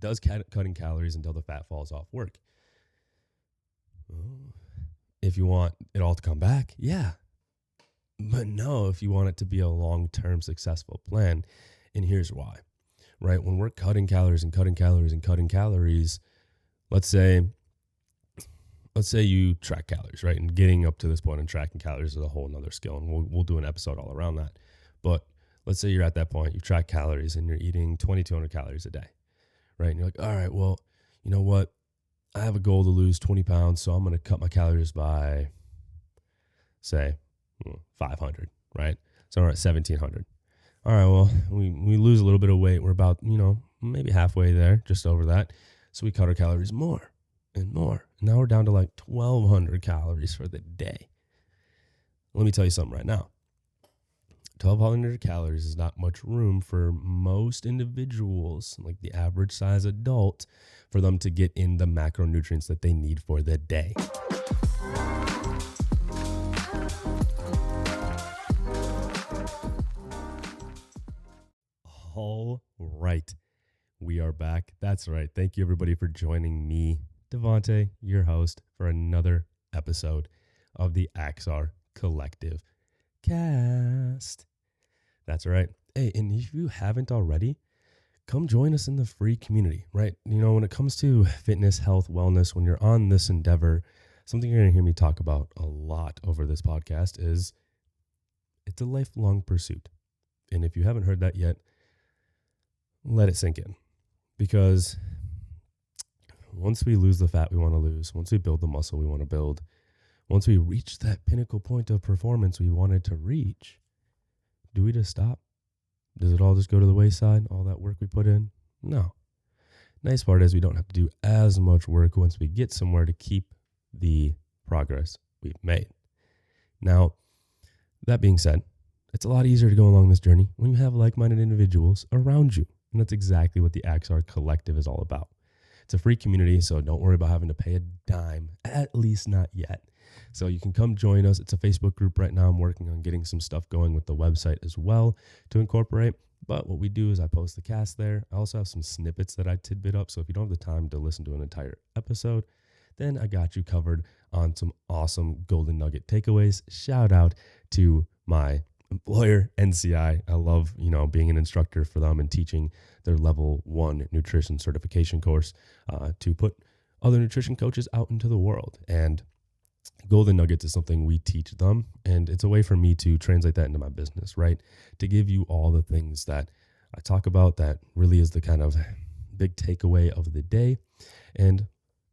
Does cutting calories until the fat falls off work? Well, if you want it all to come back, yeah. But no, if you want it to be a long-term successful plan. And here's why, right? When we're cutting calories and cutting calories and cutting calories, let's say you track calories, right? And getting up to this point and tracking calories is a whole nother skill. And we'll do an episode all around that. But let's say you're at that point, you track calories and you're eating 2,200 calories a day, right? And you're like, all right, well, you know what? I have a goal to lose 20 pounds, so I'm going to cut my calories by, say, 500, right? So we're at 1,700. All right, well, we lose a little bit of weight. We're about, maybe halfway there, just over that. So we cut our calories more and more. Now we're down to like 1,200 calories for the day. Let me tell you something right now. 1,200 calories is not much room for most individuals, like the average size adult, for them to get in the macronutrients that they need for the day. All right, we are back. That's right. Thank you, everybody, for joining me, Devante, your host, for another episode of the AXEARE Collective Cast. That's right. Hey, and if you haven't already, come join us in the free community, right? When it comes to fitness, health, wellness, when you're on this endeavor, something you're going to hear me talk about a lot over this podcast is it's a lifelong pursuit. And if you haven't heard that yet, let it sink in, because once we lose the fat we want to lose, once we build the muscle we want to build, once we reach that pinnacle point of performance we wanted to reach, do we just stop? Does it all just go to the wayside, all that work we put in? No. Nice part is we don't have to do as much work once we get somewhere to keep the progress we've made. Now, that being said, it's a lot easier to go along this journey when you have like-minded individuals around you. And that's exactly what the AXEARE Collective is all about. It's a free community, so don't worry about having to pay a dime, at least not yet. So you can come join us. It's a Facebook group right now. I'm working on getting some stuff going with the website as well to incorporate. But what we do is I post the cast there. I also have some snippets that I tidbit up. So if you don't have the time to listen to an entire episode, then I got you covered on some awesome golden nugget takeaways. Shout out to my employer, NCI. I love, being an instructor for them and teaching their level 1 nutrition certification course to put other nutrition coaches out into the world. And golden nuggets is something we teach them. And it's a way for me to translate that into my business, right? To give you all the things that I talk about that really is the kind of big takeaway of the day, and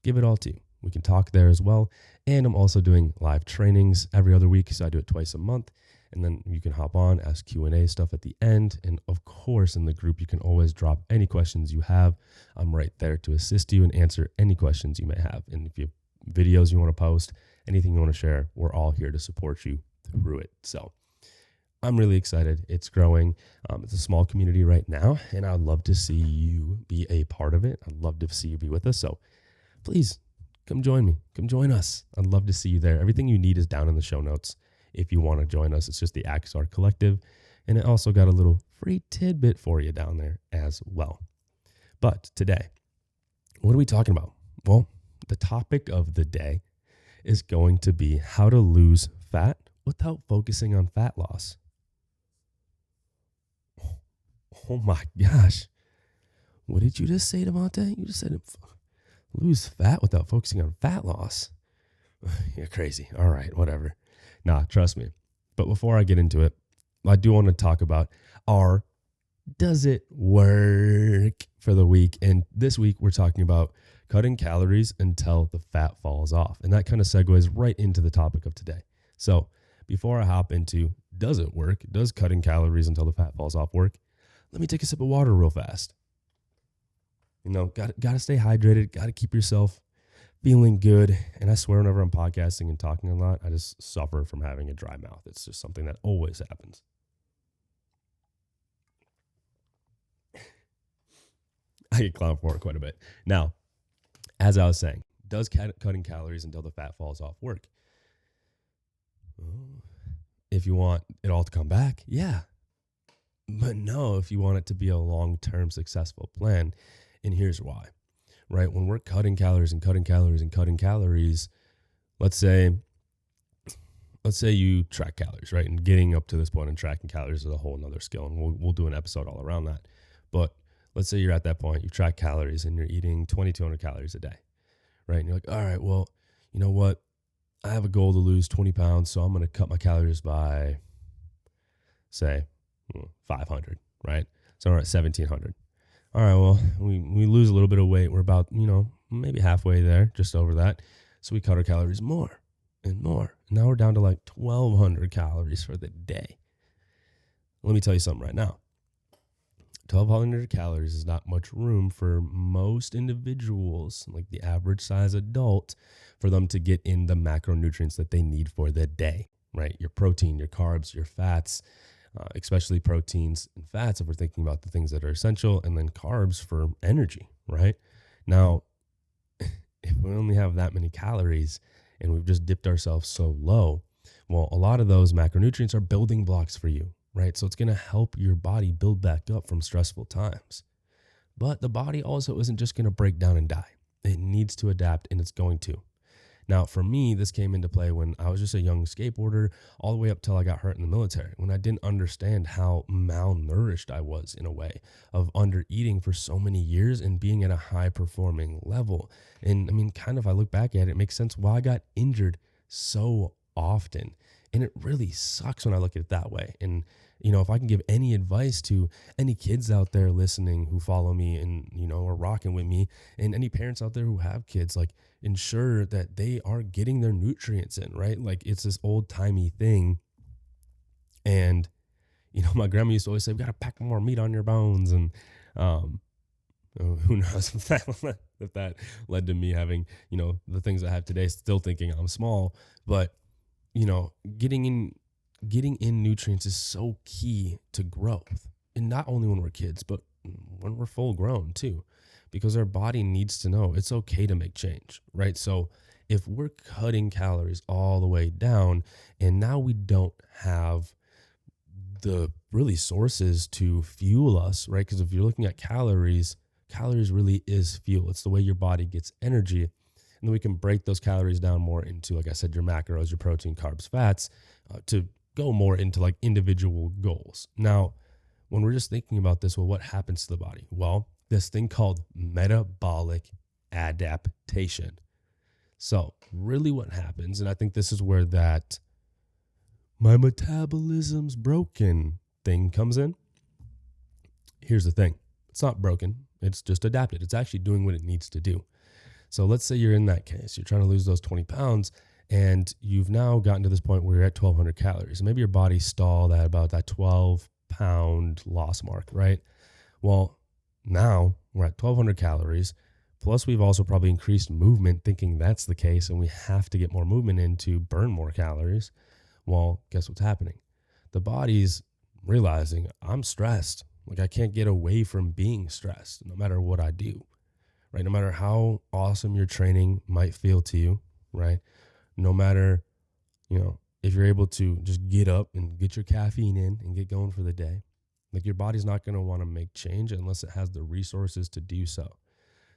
give it all to you. We can talk there as well. And I'm also doing live trainings every other week. So I do it twice a month. And then you can hop on, ask Q&A stuff at the end. And of course, in the group, you can always drop any questions you have. I'm right there to assist you and answer any questions you may have. And if you have videos you want to post, anything you want to share, we're all here to support you through it. So I'm really excited. It's growing. It's a small community right now, and I'd love to see you be a part of it. I'd love to see you be with us. So please come join me. Come join us. I'd love to see you there. Everything you need is down in the show notes. If you want to join us, it's just the AXEARE Collective. And it also got a little free tidbit for you down there as well. But today, what are we talking about? Well, the topic of the day is going to be how to lose fat without focusing on fat loss. Oh my gosh. What did you just say, Devante? You just said lose fat without focusing on fat loss. You're crazy. All right, whatever. Nah, trust me. But before I get into it, I do want to talk about our does it work for the week. And this week we're talking about cutting calories until the fat falls off. And that kind of segues right into the topic of today. So before I hop into does it work, does cutting calories until the fat falls off work, let me take a sip of water real fast. Got to stay hydrated, got to keep yourself feeling good. And I swear whenever I'm podcasting and talking a lot, I just suffer from having a dry mouth. It's just something that always happens. I get clowned for it quite a bit. Now, as I was saying, does cutting calories until the fat falls off work? If you want it all to come back, yeah. But no, if you want it to be a long-term successful plan. And here's why, right? When we're cutting calories and cutting calories and cutting calories, let's say you track calories, right? And getting up to this point and tracking calories is a whole nother skill. And we'll do an episode all around that. But let's say you're at that point, you track calories and you're eating 2,200 calories a day, right? And you're like, all right, well, you know what? I have a goal to lose 20 pounds, so I'm going to cut my calories by, say, 500, right? So we're at 1,700. All right, well, we lose a little bit of weight. We're about, maybe halfway there, just over that. So we cut our calories more and more. Now we're down to like 1,200 calories for the day. Let me tell you something right now. 1,200 calories is not much room for most individuals, like the average size adult, for them to get in the macronutrients that they need for the day, right? Your protein, your carbs, your fats, especially proteins and fats if we're thinking about the things that are essential, and then carbs for energy, right? Now, if we only have that many calories and we've just dipped ourselves so low, well, a lot of those macronutrients are building blocks for you, right? So it's going to help your body build back up from stressful times. But the body also isn't just going to break down and die. It needs to adapt, and it's going to. Now, for me, this came into play when I was just a young skateboarder all the way up till I got hurt in the military, when I didn't understand how malnourished I was in a way of under eating for so many years and being at a high performing level. And I mean, kind of, I look back at it, it makes sense why I got injured so often. And it really sucks when I look at it that way. And, if I can give any advice to any kids out there listening who follow me and, are rocking with me, and any parents out there who have kids, like, ensure that they are getting their nutrients in, right? Like, it's this old timey thing. And, my grandma used to always say, we got to pack more meat on your bones. And, who knows if that led to me having, the things I have today, still thinking I'm small, but getting in nutrients is so key to growth. And not only when we're kids, but when we're full grown too, because our body needs to know it's okay to make change, right? So if we're cutting calories all the way down and now we don't have the really sources to fuel us, right? Because if you're looking at calories really is fuel. It's the way your body gets energy. And then we can break those calories down more into, like I said, your macros, your protein, carbs, fats, to go more into like individual goals. Now, when we're just thinking about this, well, what happens to the body? Well, this thing called metabolic adaptation. So really what happens, and I think this is where that my metabolism's broken thing comes in. Here's the thing. It's not broken. It's just adapted. It's actually doing what it needs to do. So let's say you're in that case, you're trying to lose those 20 pounds and you've now gotten to this point where you're at 1,200 calories. And maybe your body stalled at about that 12-pound loss mark, right? Well, now we're at 1,200 calories. Plus, we've also probably increased movement thinking that's the case and we have to get more movement in to burn more calories. Well, guess what's happening? The body's realizing I'm stressed. Like, I can't get away from being stressed no matter what I do. Right? No matter how awesome your training might feel to you, right? No matter, if you're able to just get up and get your caffeine in and get going for the day, like, your body's not going to want to make change unless it has the resources to do so.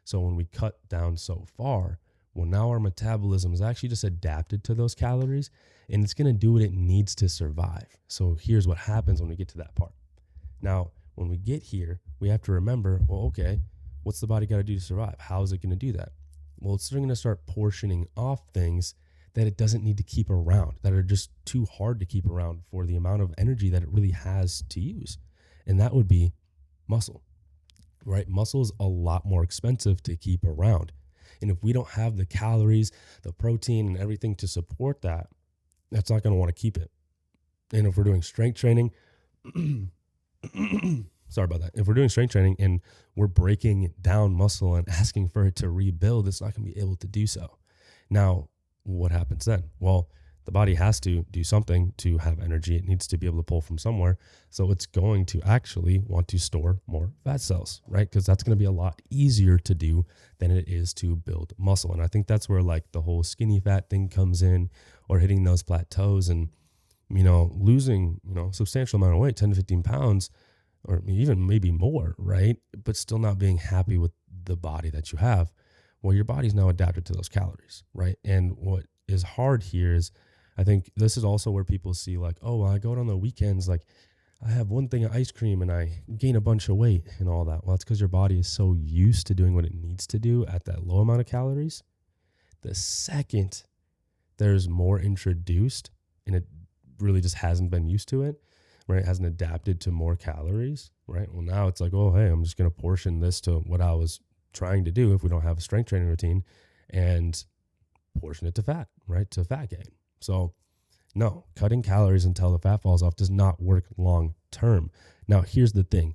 So when we cut down so far, well, now our metabolism is actually just adapted to those calories and it's going to do what it needs to survive. So here's what happens when we get to that part. Now, when we get here, we have to remember, well, okay, what's the body got to do to survive? How is it going to do that? Well, it's going to start portioning off things that it doesn't need to keep around, that are just too hard to keep around for the amount of energy that it really has to use. And that would be muscle, right? Muscle is a lot more expensive to keep around. And if we don't have the calories, the protein, and everything to support that, that's not going to want to keep it. And if we're doing strength training, sorry about that. If we're doing strength training and we're breaking down muscle and asking for it to rebuild, it's not going to be able to do so. Now, what happens then? Well, the body has to do something to have energy. It needs to be able to pull from somewhere. So it's going to actually want to store more fat cells, right? Because that's going to be a lot easier to do than it is to build muscle. And I think that's where like the whole skinny fat thing comes in, or hitting those plateaus and, losing, substantial amount of weight, 10 to 15 pounds, or even maybe more, right? But still not being happy with the body that you have. Well, your body's now adapted to those calories, right? And what is hard here is, I think this is also where people see like, oh, well, I go out on the weekends, like I have one thing of ice cream and I gain a bunch of weight and all that. Well, it's because your body is so used to doing what it needs to do at that low amount of calories. The second there's more introduced and it really just hasn't been used to it, right? It hasn't adapted to more calories, right? Well, now it's like, oh, hey, I'm just going to portion this to what I was trying to do if we don't have a strength training routine, and portion it to fat, right? To fat gain. So no, cutting calories until the fat falls off does not work long term. Now, here's the thing.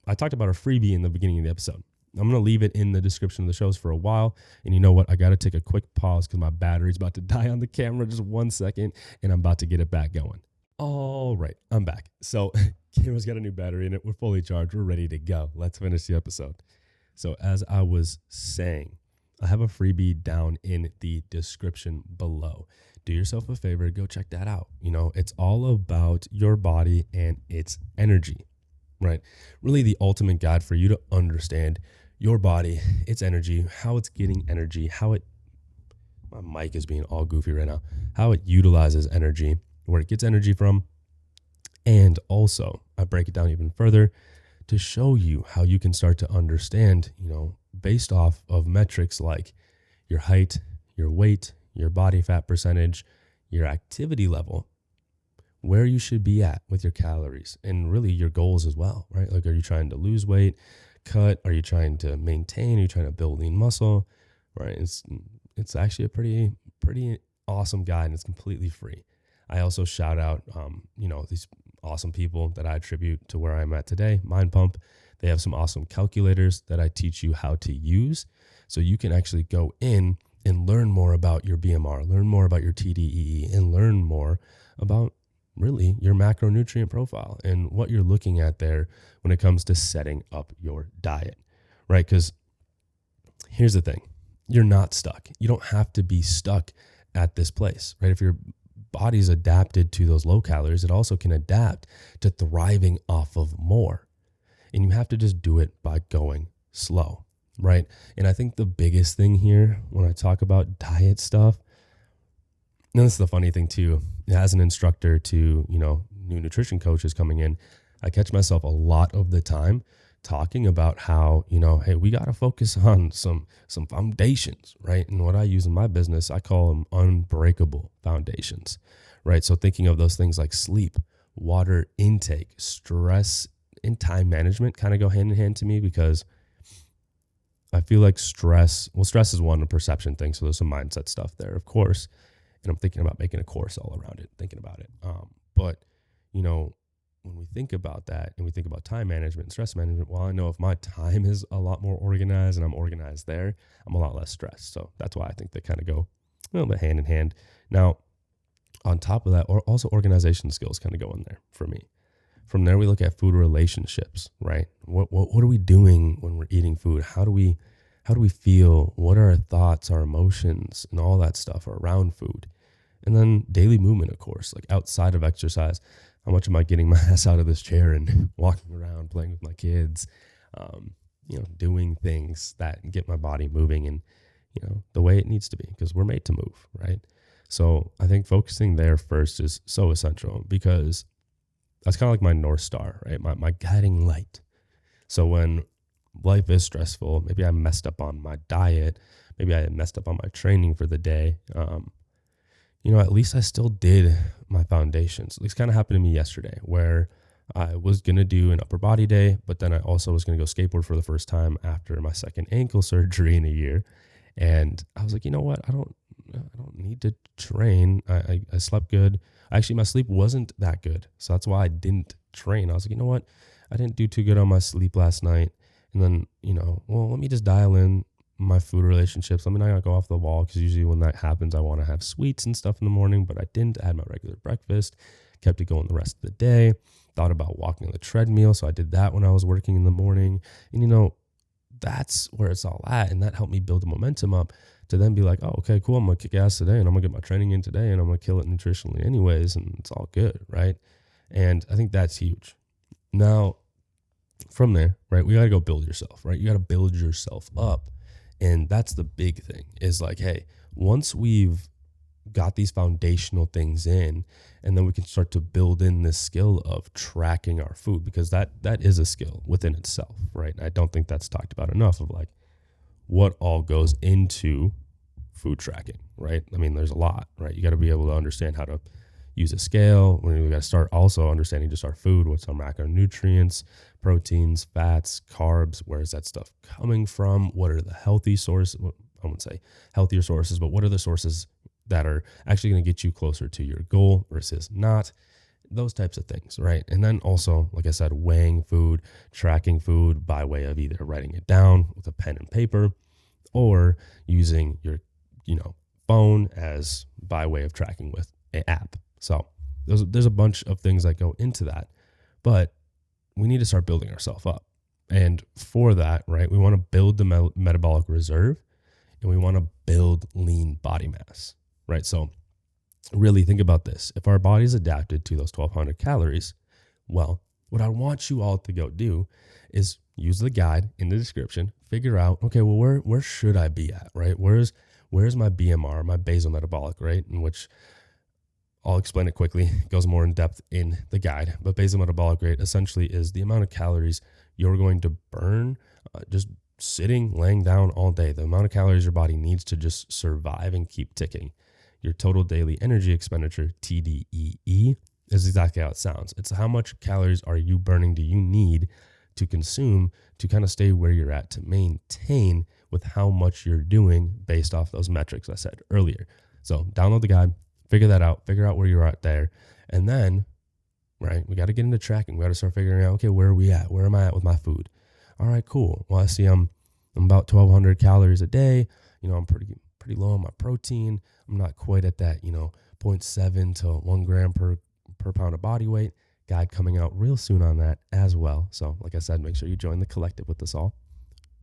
I talked about a freebie in the beginning of the episode. I'm going to leave it in the description of the shows for a while. And you know what? I got to take a quick pause because my battery's about to die on the camera. Just 1 second, and I'm about to get it back going. All right, I'm back. So camera's got a new battery in it. We're fully charged. We're ready to go. Let's finish the episode. So as I was saying, I have a freebie down in the description below. Do yourself a favor, go check that out. You know, it's all about your body and its energy, right? Really the ultimate guide for you to understand your body, its energy, how it's getting energy, my mic is being all goofy right now, how it utilizes energy, where it gets energy from. And also I break it down even further to show you how you can start to understand, you know, based off of metrics like your height, your weight, your body fat percentage, your activity level, where you should be at with your calories and really your goals as well, right? Like, are you trying to lose weight, cut? Are you trying to maintain? Are you trying to build lean muscle, right? It's actually a pretty awesome guide, and it's completely free. I also shout out, these awesome people that I attribute to where I'm at today, Mind Pump. They have some awesome calculators that I teach you how to use, so you can actually go in and learn more about your BMR, learn more about your TDEE, and learn more about really your macronutrient profile and what you're looking at there when it comes to setting up your diet, right? Because here's the thing, you're not stuck. You don't have to be stuck at this place, right? If your body's adapted to those low calories, it also can adapt to thriving off of more. And you have to just do it by going slow, right? And I think the biggest thing here when I talk about diet stuff, and this is the funny thing too, as an instructor to, new nutrition coaches coming in, I catch myself a lot of the time talking about how, hey, we got to focus on some foundations, right? And what I use in my business, I call them unbreakable foundations, right? So thinking of those things like sleep, water intake, stress, and time management kind of go hand in hand to me, because I feel like stress is one, a perception thing. So there's some mindset stuff there, of course. And I'm thinking about making a course all around it, thinking about it. But when we think about that and we think about time management and stress management, well, I know if my time is a lot more organized and I'm organized there, I'm a lot less stressed. So that's why I think they kind of go a little bit hand in hand. Now, on top of that, or also organization skills kind of go in there for me. From there, we look at food relationships, right? What are we doing when we're eating food? How do we feel? What are our thoughts, our emotions, and all that stuff around food? And then daily movement, of course, like outside of exercise. How much am I getting my ass out of this chair and walking around, playing with my kids, doing things that get my body moving and, the way it needs to be, because we're made to move, right? So I think focusing there first is so essential, because that's kind of like my North Star, right? My guiding light. So when life is stressful, maybe I messed up on my diet, maybe I messed up on my training for the day, at least I still did my foundations. This kind of happened to me yesterday, where I was going to do an upper body day, but then I also was going to go skateboard for the first time after my second ankle surgery in a year. And I was like, you know what? I don't need to train. I slept good. Actually, my sleep wasn't that good. So that's why I didn't train. I was like, you know what? I didn't do too good on my sleep last night. And then, let me just dial in my food relationships. Let me not go off the wall, because usually when that happens, I want to have sweets and stuff in the morning, but I didn't. I had my regular breakfast, kept it going the rest of the day, thought about walking on the treadmill. So I did that when I was working in the morning. And, that's where it's all at. And that helped me build the momentum up to then be like, oh, okay, cool. I'm going to kick ass today, and I'm going to get my training in today, and I'm going to kill it nutritionally anyways. And it's all good, right? And I think that's huge. Now, From there, right, we got to go build yourself, right? You got to build yourself up. And that's the big thing is like, hey, once we've got these foundational things in, and then we can start to build in this skill of tracking our food, because that is a skill within itself, right? I don't think that's talked about enough of like what all goes into food tracking, right? I mean, there's a lot, right? You got to be able to understand how to use a scale. We got to start also understanding just our food, what's our macronutrients, proteins, fats, carbs, where is that stuff coming from? What are the healthy sources? I wouldn't say healthier sources, but what are the sources that are actually going to get you closer to your goal versus not? Those types of things, right? And then also, like I said, weighing food, tracking food by way of either writing it down with a pen and paper or using your, phone as by way of tracking with an app. So there's a bunch of things that go into that, but we need to start building ourselves up. And for that, right, we want to build the metabolic reserve and we want to build lean body mass, right? So really think about this. If our body's adapted to those 1,200 calories, well, what I want you all to go do is use the guide in the description, figure out, okay, well, where should I be at, right? Where's my BMR, my basal metabolic rate, in which I'll explain it quickly. It goes more in depth in the guide, but basal metabolic rate essentially is the amount of calories you're going to burn just sitting, laying down all day, the amount of calories your body needs to just survive and keep ticking. Your total daily energy expenditure, TDEE, is exactly how it sounds. It's how much calories are you burning, do you need to consume to kind of stay where you're at, to maintain with how much you're doing based off those metrics I said earlier. So download the guide, figure that out, figure out where you're at there. And then, right, we got to get into tracking. We got to start figuring out, okay, where are we at? Where am I at with my food? All right, cool. Well, I see I'm about 1,200 calories a day. I'm pretty low on my protein. I'm not quite at that, 0.7 to 1 gram per pound of body weight. Guide coming out real soon on that as well. So like I said, make sure you join the collective with us all.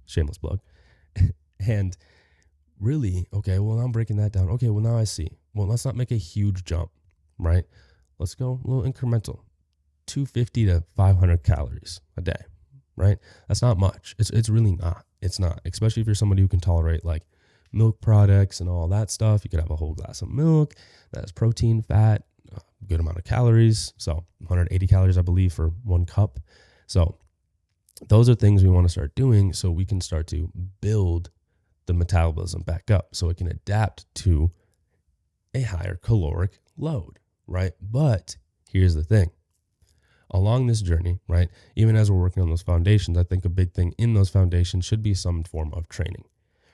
Shameless plug. And really, okay, well, now I'm breaking that down. Okay, well, now I see. Well, let's not make a huge jump, right? Let's go a little incremental, 250 to 500 calories a day, right? That's not much. It's really not. It's not, especially if you're somebody who can tolerate like milk products and all that stuff. You could have a whole glass of milk that has protein, fat, a good amount of calories. So 180 calories, I believe, for 1 cup. So those are things we want to start doing so we can start to build the metabolism back up so it can adapt to a higher caloric load, right? But here's the thing. Along this journey, right, even as we're working on those foundations, I think a big thing in those foundations should be some form of training,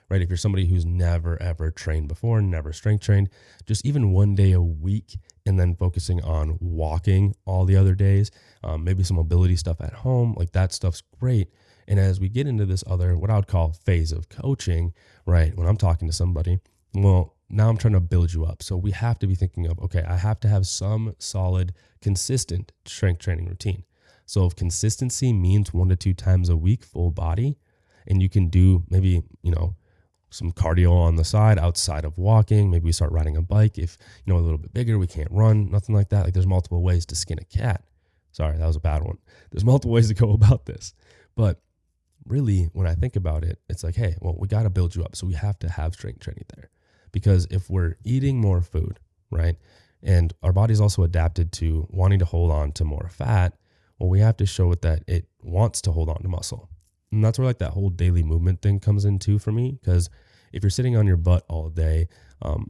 right? If you're somebody who's never, ever trained before, never strength trained, just even 1 day a week and then focusing on walking all the other days, maybe some mobility stuff at home, like that stuff's great. And as we get into this other, what I would call phase of coaching, right, when I'm talking to somebody, well, now I'm trying to build you up. So we have to be thinking of, okay, I have to have some solid, consistent strength training routine. So if consistency means 1 to 2 times a week, full body, and you can do maybe, some cardio on the side outside of walking. Maybe we start riding a bike. If, a little bit bigger, we can't run, nothing like that. Like there's multiple ways to skin a cat. Sorry, that was a bad one. There's multiple ways to go about this. But really, when I think about it, it's like, hey, well, we got to build you up. So we have to have strength training there. Because if we're eating more food, right, and our body's also adapted to wanting to hold on to more fat, well, we have to show it that it wants to hold on to muscle. And that's where like that whole daily movement thing comes in too for me. Because if you're sitting on your butt all day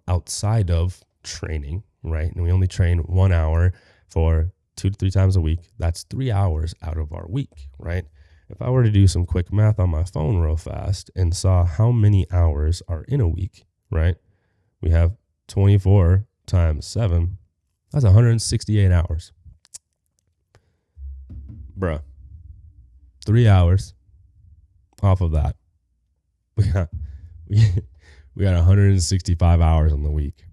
outside of training, right, and we only train 1 hour for 2 to 3 times a week, that's 3 hours out of our week, right? If I were to do some quick math on my phone real fast and saw how many hours are in a week, right? We have 24 times 7. That's 168 hours. Bruh. 3 hours off of that. We got 165 hours on the week.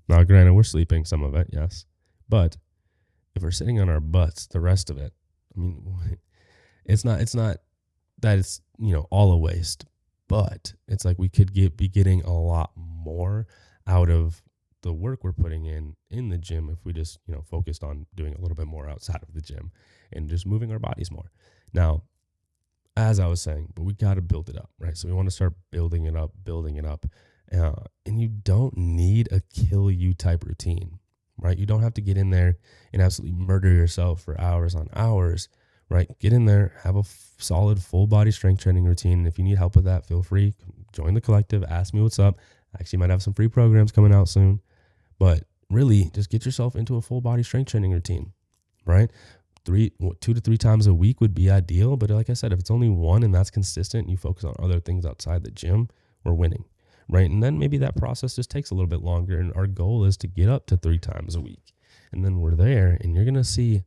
Now, granted, we're sleeping some of it, yes. But if we're sitting on our butts, the rest of it, I mean, it's not that it's, all a waste, but it's like we could be getting a lot more out of the work we're putting in the gym if we just, focused on doing a little bit more outside of the gym and just moving our bodies more. Now, as I was saying, but we got to build it up, right? So we want to start building it up. And you don't need a kill you type routine, right? You don't have to get in there and absolutely murder yourself for hours on hours, right? Get in there, have a solid full body strength training routine. And if you need help with that, feel free, join the collective, ask me what's up. I actually might have some free programs coming out soon, but really just get yourself into a full body strength training routine, right? 2 to 3 times a week would be ideal. But like I said, if it's only one and that's consistent and you focus on other things outside the gym, we're winning, right? And then maybe that process just takes a little bit longer. And our goal is to get up to 3 times a week. And then we're there and you're going to see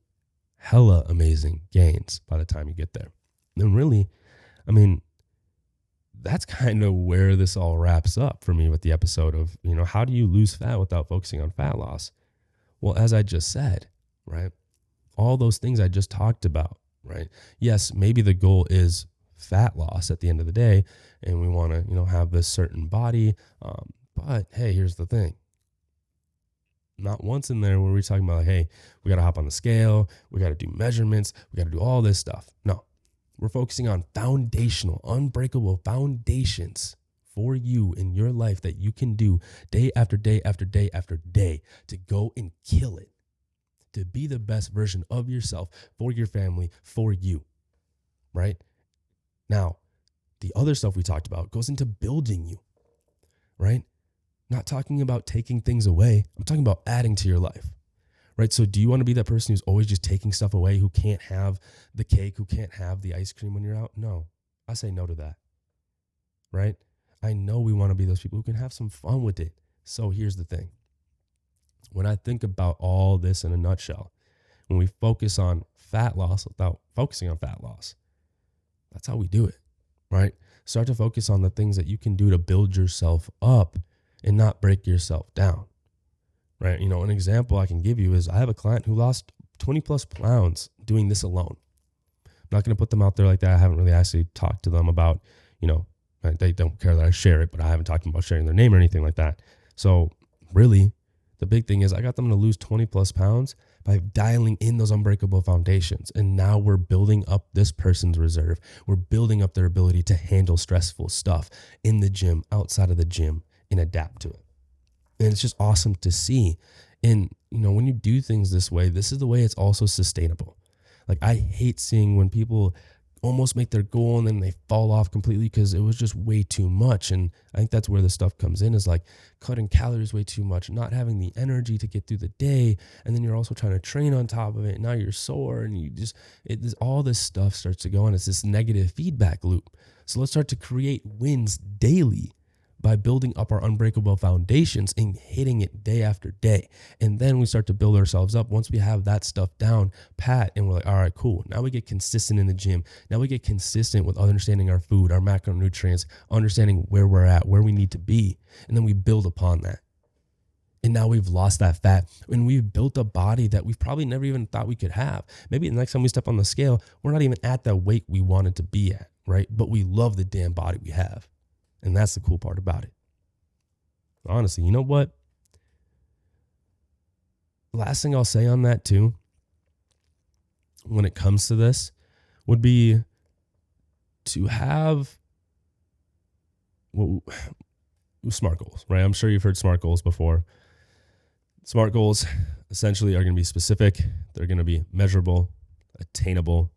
hella amazing gains by the time you get there. And really, I mean, that's kind of where this all wraps up for me with the episode of, how do you lose fat without focusing on fat loss? Well, as I just said, right? All those things I just talked about, right? Yes, maybe the goal is fat loss at the end of the day, and we want to, have this certain body. But hey, here's the thing. Not once in there where we're talking about, hey, we got to hop on the scale, we got to do measurements, we got to do all this stuff. No, we're focusing on foundational, unbreakable foundations for you in your life that you can do day after day after day after day to go and kill it. To be the best version of yourself for your family, for you, right? Now, the other stuff we talked about goes into building you, right? Not talking about taking things away. I'm talking about adding to your life, right? So do you want to be that person who's always just taking stuff away, who can't have the cake, who can't have the ice cream when you're out? No, I say no to that, right? I know we want to be those people who can have some fun with it. So here's the thing. When I think about all this in a nutshell, when we focus on fat loss without focusing on fat loss, that's how we do it, right? Start to focus on the things that you can do to build yourself up and not break yourself down, right? An example I can give you is I have a client who lost 20 plus pounds doing this alone. I'm not going to put them out there like that. I haven't really actually talked to them about, they don't care that I share it, but I haven't talked to them about sharing their name or anything like that. So really, the big thing is I got them to lose 20 plus pounds by dialing in those unbreakable foundations. And now we're building up this person's reserve. We're building up their ability to handle stressful stuff in the gym, outside of the gym, and adapt to it. And it's just awesome to see. And, when you do things this way, this is the way it's also sustainable. Like I hate seeing when people almost make their goal and then they fall off completely because it was just way too much. And I think that's where the stuff comes in, is like cutting calories way too much, not having the energy to get through the day. And then you're also trying to train on top of it. And now you're sore and all this stuff starts to go on. It's this negative feedback loop. So let's start to create wins daily by building up our unbreakable foundations and hitting it day after day. And then we start to build ourselves up. Once we have that stuff down pat and we're like, all right, cool. Now we get consistent in the gym. Now we get consistent with understanding our food, our macronutrients, understanding where we're at, where we need to be. And then we build upon that. And now we've lost that fat and we've built a body that we've probably never even thought we could have. Maybe the next time we step on the scale, we're not even at the weight we wanted to be at, right? But we love the damn body we have. And that's the cool part about it. Honestly, you know what? Last thing I'll say on that too, when it comes to this, would be to have SMART goals, right? I'm sure you've heard SMART goals before. SMART goals essentially are going to be specific. They're going to be measurable, attainable,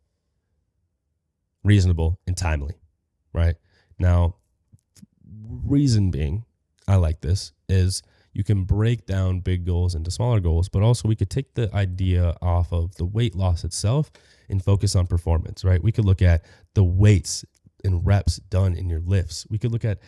reasonable, and timely, right? Now, reason being, I like this, is you can break down big goals into smaller goals, but also we could take the idea off of the weight loss itself and focus on performance, right? We could look at the weights and reps done in your lifts. We could look at,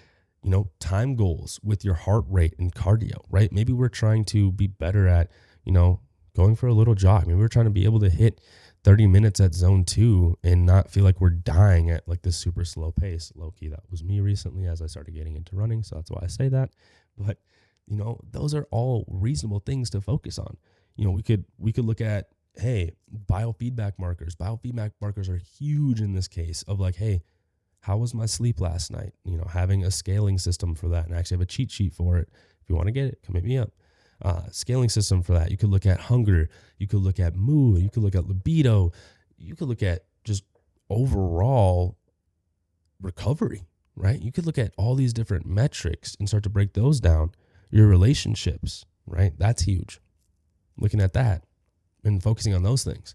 time goals with your heart rate and cardio, right? Maybe we're trying to be better at, going for a little jog. Maybe we're trying to be able to hit 30 minutes at zone 2 and not feel like we're dying at like this super slow pace. Low key, that was me recently as I started getting into running. So that's why I say that. But, those are all reasonable things to focus on. We could look at, hey, biofeedback markers. Biofeedback markers are huge in this case of like, hey, how was my sleep last night? Having a scaling system for that, and I actually have a cheat sheet for it. If you want to get it, come hit me up. Scaling system for that. You could look at hunger. You could look at mood. You could look at libido. You could look at just overall recovery, right? You could look at all these different metrics and start to break those down. Your relationships, right? That's huge. Looking at that and focusing on those things.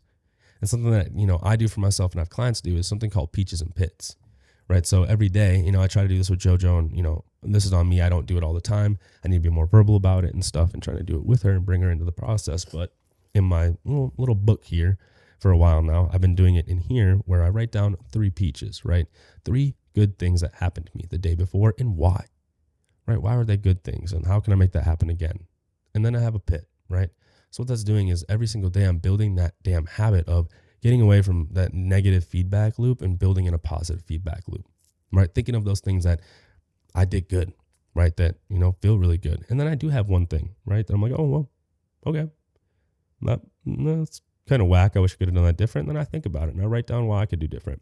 And something that, I do for myself and I have clients do is something called peaches and pits, right? So every day, I try to do this with JoJo, and, this is on me. I don't do it all the time. I need to be more verbal about it and stuff and trying to do it with her and bring her into the process. But in my little book here for a while now, I've been doing it in here where I write down 3 peaches, right? 3 good things that happened to me the day before and why, right? Why were they good things and how can I make that happen again? And then I have a pit, right? So what that's doing is every single day I'm building that damn habit of getting away from that negative feedback loop and building in a positive feedback loop, right? Thinking of those things that I did good, right? That, feel really good. And then I do have one thing, right? That I'm like, oh, well, okay. That's kind of whack. I wish I could have done that different. And then I think about it and I write down why I could do different.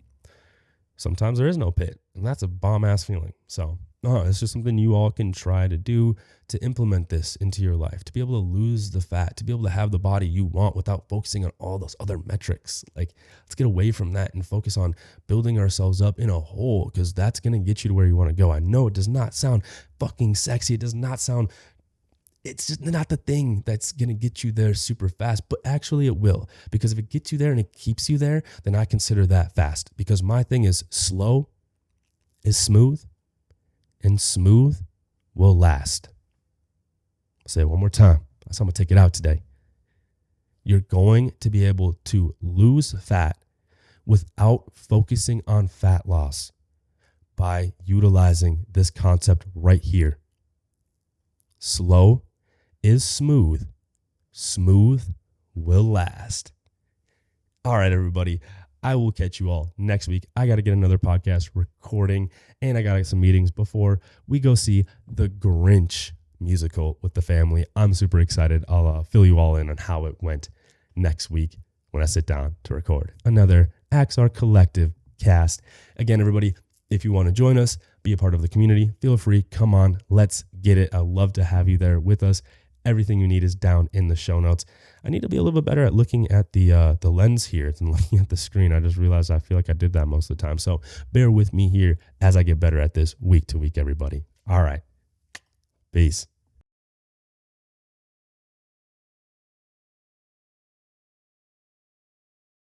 Sometimes there is no pit, and that's a bomb ass feeling. So it's just something you all can try to do to implement this into your life, to be able to lose the fat, to be able to have the body you want without focusing on all those other metrics. Like, let's get away from that and focus on building ourselves up in a whole, because that's going to get you to where you want to go. I know it does not sound fucking sexy. It does not sound, it's just not the thing that's going to get you there super fast, but actually it will, because if it gets you there and it keeps you there, then I consider that fast, because my thing is slow is smooth, and smooth will last. I'll say it one more time. That's how I'm going to take it out today. You're going to be able to lose fat without focusing on fat loss by utilizing this concept right here. Slow is smooth. Smooth will last. All right, everybody. I will catch you all next week. I got to get another podcast recording, and I got some meetings before we go see the Grinch musical with the family. I'm super excited. I'll fill you all in on how it went next week when I sit down to record another AXEARE Collective cast. Again, everybody, if you want to join us, be a part of the community, feel free. Come on, let's get it. I'd love to have you there with us. Everything you need is down in the show notes. I need to be a little bit better at looking at the lens here than looking at the screen. I just realized I feel like I did that most of the time. So bear with me here as I get better at this week to week, everybody. All right. Peace.